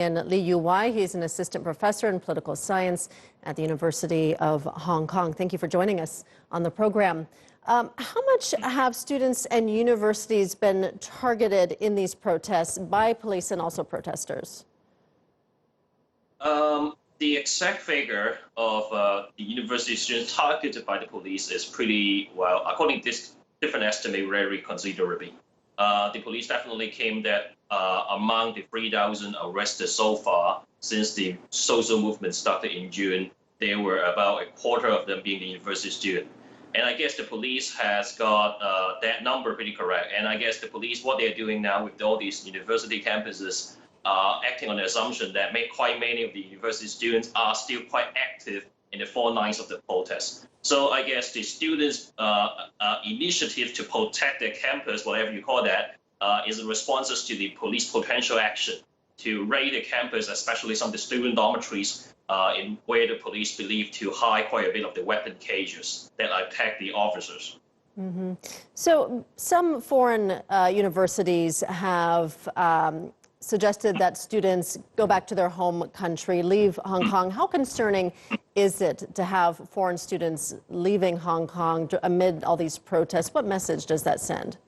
And Yu-Wai, he's an assistant professor in political science at the University of Hong Kong. Thank you for joining us on the program. How much have students and universities been targeted in these protests by police and also protesters? The exact figure of the university students targeted by the police is pretty, well, according to this different estimate, very considerably. The police definitely claim that among the 3,000 arrested so far since the social movement started in June, there were about a quarter of them being the university student. And I guess the police has got that number pretty correct. And I guess the police, what they're doing now with all these university campuses, acting on the assumption that quite many of the university students are still quite active in the 4 nights of the protest. So I guess the students' initiative to protect their campus, whatever you call that, is a response to the police potential action to raid the campus, especially some of the student dormitories in where the police believe to hide quite a bit of the weapon cages that attack the officers. Mm-hmm. So some foreign universities have suggested that students go back to their home country, leave Hong Kong. How concerning is it to have foreign students leaving Hong Kong amid all these protests? What message does that send?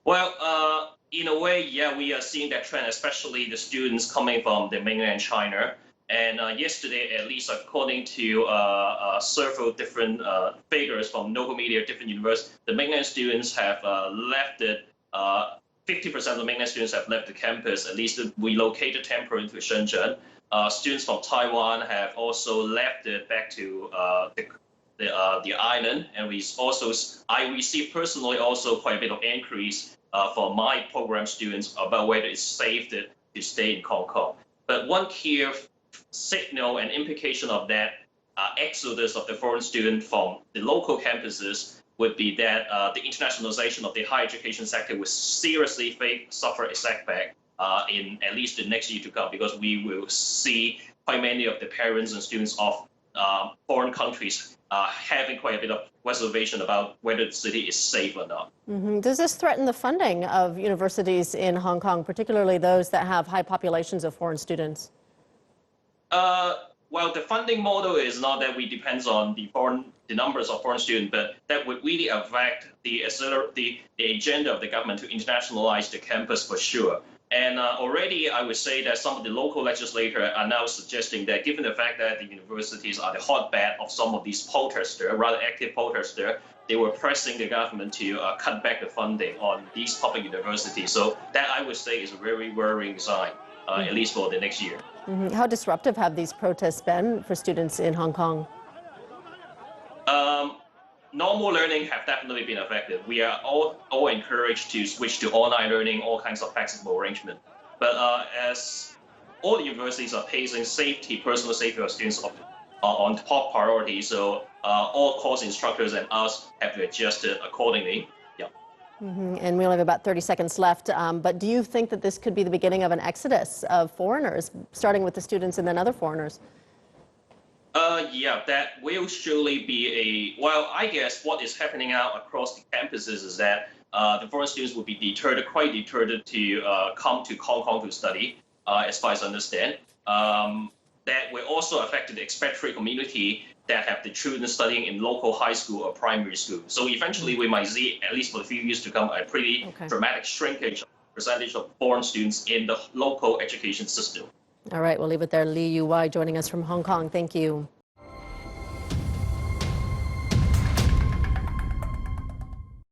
Well, in a way, yeah, we are seeing that trend, especially the students coming from the mainland China. And yesterday, at least according to several different figures from local media, different universities, the mainland students have left it. 50% of the mainland students have left the campus, at least relocated temporarily to Shenzhen. Students from Taiwan have also left it back to the island. And I received personally also quite a bit of inquiries for my program students about whether it's safe to stay in Hong Kong. But one key signal and implication of that exodus of the foreign student from the local campuses would be that the internationalization of the higher education sector will seriously suffer a setback in at least the next year to come, because we will see quite many of the parents and students of foreign countries having quite a bit of reservation about whether the city is safe or not. Mm-hmm. Does this threaten the funding of universities in Hong Kong, particularly those that have high populations of foreign students? Well, the funding model is not that we depend on the numbers of foreign students, but that would really affect the agenda of the government to internationalize the campus for sure. And already I would say that some of the local legislators are now suggesting that given the fact that the universities are the hotbed of some of these protesters, rather active protesters, they were pressing the government to cut back the funding on these public universities. So that I would say is a very worrying sign, at least for the next year. Mm-hmm. How disruptive have these protests been for students in Hong Kong? Normal learning have definitely been affected. We are all encouraged to switch to online learning, all kinds of flexible arrangement. But as all the universities are placing safety, personal safety of students on top priority, so all course instructors and us have to adjust it accordingly. Yeah. Mm-hmm. And we only have about 30 seconds left. But do you think that this could be the beginning of an exodus of foreigners, starting with the students and then other foreigners? Yeah, that will surely be well, I guess what is happening out across the campuses is that the foreign students will be quite deterred to come to Hong Kong to study, as far as I understand. That will also affect the expatriate community that have the children studying in local high school or primary school. So eventually we might see, at least for a few years to come, a pretty dramatic shrinkage of percentage of foreign students in the local education system. All right, we'll leave it there. Yu-Wai joining us from Hong Kong. Thank you.